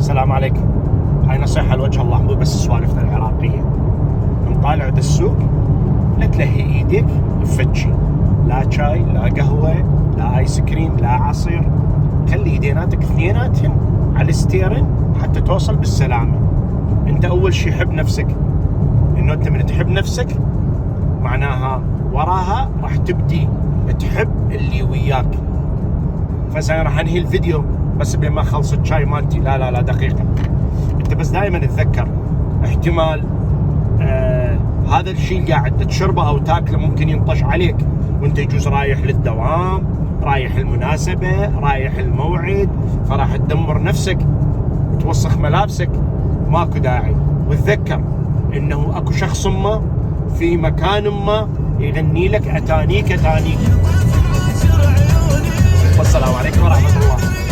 السلام عليكم. هاي نصيحة لوجه الله، مو بس سوالفنا العراقية. من طالع السوق لا تلهي ايدك بفتشي، لا شاي لا قهوة لا ايس كريم لا عصير. خلي ايديناتك اثنيناتهن على الستيرن حتى توصل بالسلامة. انت اول شي حب نفسك، انه انت من تحب نفسك معناها وراها راح تبدي تحب اللي وياك. فزين راح انهي الفيديو بس بما خلصت شاي مالتي. لا دقيقة. انت بس دائما تذكر احتمال هذا الشيء اللي قاعد تشربه او تاكله ممكن ينطش عليك وانت يجوز رايح للدوام، رايح المناسبة، رايح الموعد، فراح تدمر نفسك وتوسخ ملابسك. ماكو داعي. وتذكر انه اكو شخص ما في مكان ما يغني لك اتانيك اتانيك. والسلام عليكم ورحمة الله.